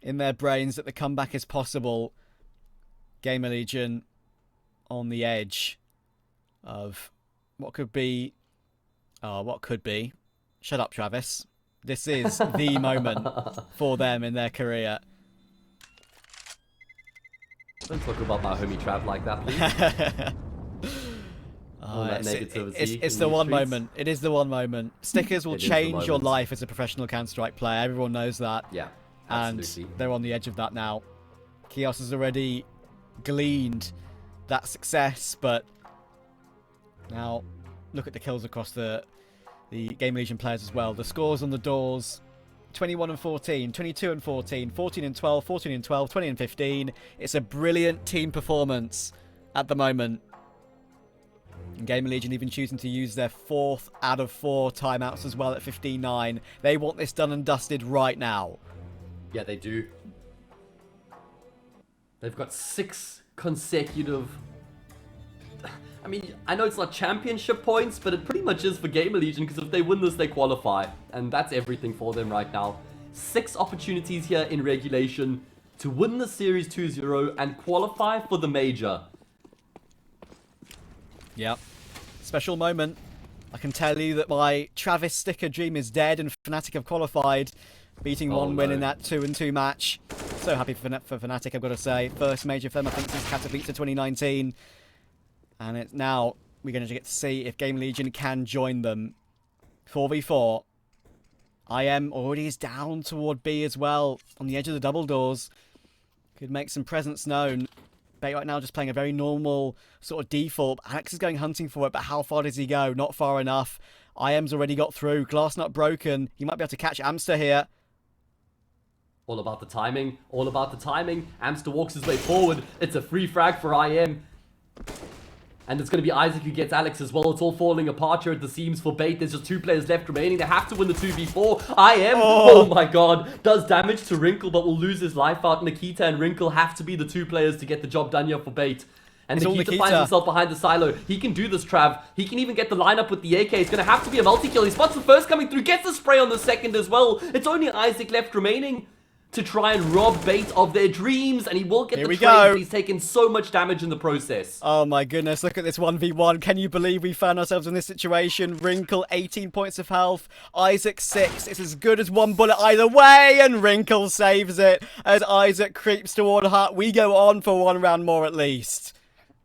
A: in their brains that the comeback is possible. GamerLegion on the edge of what could be... Oh, what could be? Shut up, Travis. This is the moment for them in their career.
B: Don't talk about my homie Trav like that, please.
A: It's the one moment. It is the one moment. Stickers will change your life as a professional Counter-Strike player. Everyone knows that.
B: Yeah, absolutely.
A: And they're on the edge of that now. Kios has already gleaned that success, but now look at the kills across the GamerLegion players as well. The scores on the doors: 21 and 14, 22 and 14, 14 and 12, 14 and 12, 20 and 15. It's a brilliant team performance at the moment. And GamerLegion even choosing to use their 4th out of 4 timeouts as well at 15-9. They want this done and dusted right now.
B: Yeah, they do. They've got 6 consecutive... I mean, I know it's not championship points, but it pretty much is for GamerLegion, because if they win this, they qualify. And that's everything for them right now. 6 opportunities here in regulation to win the series 2-0 and qualify for the major.
A: Yep. Special moment. I can tell you that my Travis sticker dream is dead and Fnatic have qualified, beating one win in that 2-2 match. So happy for Fnatic, I've got to say. First major for them, I think, since Hkta 2019. And it's now we're going to get to see if GamerLegion can join them. 4v4. IM already is down toward B as well, on the edge of the double doors. Could make some presence known. Bait right now just playing a very normal sort of default. Alex is going hunting for it, but how far does he go? Not far enough. IM's already got through. Glass not broken. He might be able to catch Amster here.
B: All about the timing. All about the timing. Amster walks his way forward. It's a free frag for IM. And it's going to be Isak who gets Alex as well. It's all falling apart here at the seams for Bait. There's just 2 players left remaining. They have to win the 2v4. IM, oh my god, does damage to Wrinkle, but will lose his life out. Hkta and Wrinkle have to be the 2 players to get the job done here for Bait. And Hkta finds himself behind the silo. He can do this, Trav. He can even get the lineup with the AK. It's going to have to be a multi-kill. He spots the first coming through, gets the spray on the second as well. It's only Isak left remaining to try and rob Bait of their dreams, and he will get the trade, but he's taken so much damage in the process.
A: Oh my goodness, look at this 1v1. Can you believe we found ourselves in this situation? Wrinkle, 18 points of health. Isak, 6. It's as good as 1 bullet either way, and Wrinkle saves it as Isak creeps toward Hut. We go on for 1 round more at least.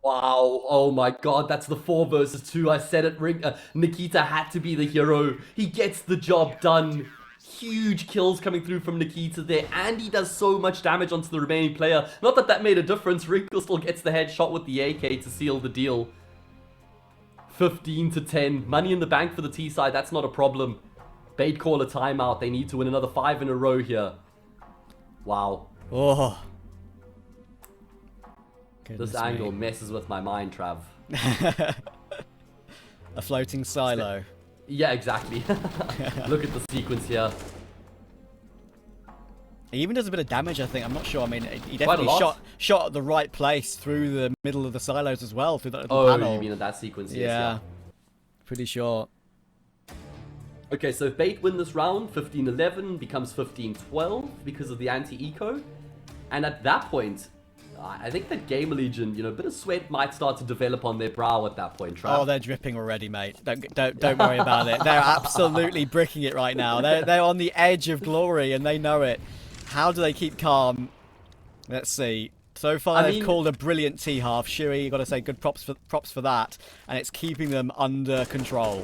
B: Wow, oh my god, that's the 4 versus 2. I said it, Hkta had to be the hero. He gets the job done. Huge kills coming through from Hkta there, and he does so much damage onto the remaining player. Not that that made a difference. Wrinkle still gets the headshot with the AK to seal the deal. 15-10. Money in the bank for the T side. That's not a problem. Bait call a timeout. They need to win another 5 in a row here. Wow.
A: Oh.
B: This angle messes with my mind, Trav.
A: A floating silo.
B: Yeah, exactly. Look at the sequence here.
A: He even does a bit of damage, I think. I'm not sure. I mean, he definitely shot at the right place through the middle of the silos as well, through that little panel.
B: Oh, you mean in that sequence? Yes,
A: yeah. Pretty sure.
B: Okay, so if Bait win this round, 15-11 becomes 15-12 because of the anti-eco. And at that point, I think that GamerLegion, you know, a bit of sweat might start to develop on their brow at that point, Trav.
A: Oh, they're dripping already, mate. Don't worry about it. They're absolutely bricking it right now. They're on the edge of glory, and they know it. How do they keep calm? Let's see. So far, they've called a brilliant T-half. Shuey, you got to say good props for that, and it's keeping them under control.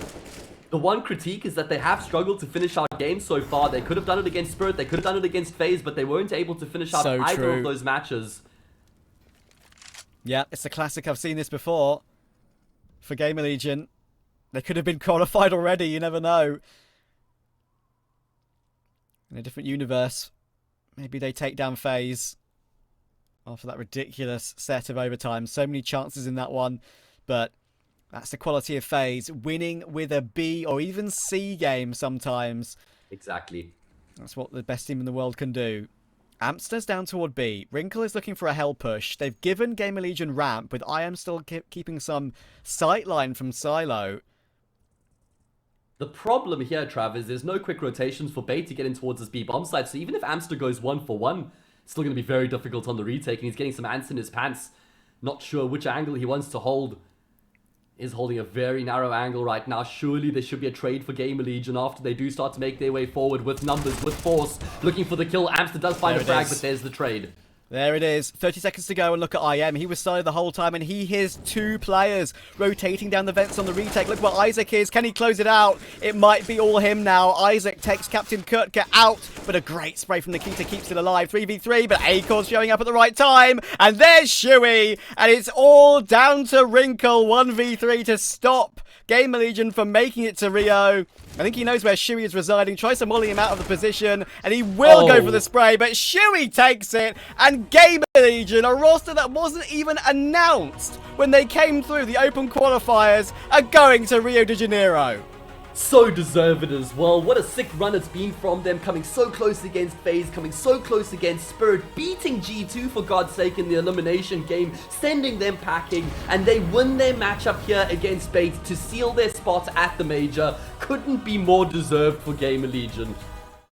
B: The one critique is that they have struggled to finish out games so far. They could have done it against Spirit, they could have done it against FaZe, but they weren't able to finish out either of those matches.
A: Yeah, it's a classic. I've seen this before. For GamerLegion, they could have been qualified already. You never know. In a different universe, maybe they take down FaZe after that ridiculous set of overtime. So many chances in that one, but that's the quality of FaZe. Winning with a B or even C game sometimes.
B: Exactly.
A: That's what the best team in the world can do. Amster's down toward B. Wrinkle is looking for a hell push. They've given GamerLegion ramp, with IEM still keeping some sightline from Silo.
B: The problem here, Trav, is there's no quick rotations for Bait to get in towards this B bomb site, so even if Amster goes 1-for-1, it's still going to be very difficult on the retake, and he's getting some ants in his pants. Not sure which angle he wants to hold. Is holding a very narrow angle right now. Surely there should be a trade for GamerLegion after they do start to make their way forward with numbers, with force. Looking for the kill. Amster does find a frag, but there's the trade.
A: There it is. 30 seconds to go, and look at IEM. He was side the whole time, and he hears two players rotating down the vents on the retake. Look where Isak is. Can he close it out? It might be all him now. Isak takes Captain Hkta out, but a great spray from the Hkta keeps it alive. 3v3, but Acor's showing up at the right time, and there's Shuey, and it's all down to Wrinkle. 1v3 to stop GamerLegion from making it to Rio. I think he knows where Shuey is residing. Tries to molly him out of the position, and he will go for the spray, but Shuey takes it, and GamerLegion, a roster that wasn't even announced when they came through the open qualifiers, are going to Rio de Janeiro.
B: So deserved as well. What a sick run it's been from them, coming so close against FaZe, coming so close against Spirit, beating G2 for God's sake in the elimination game, sending them packing, and they win their matchup here against Bait to seal their spot at the major. Couldn't be more deserved for GamerLegion.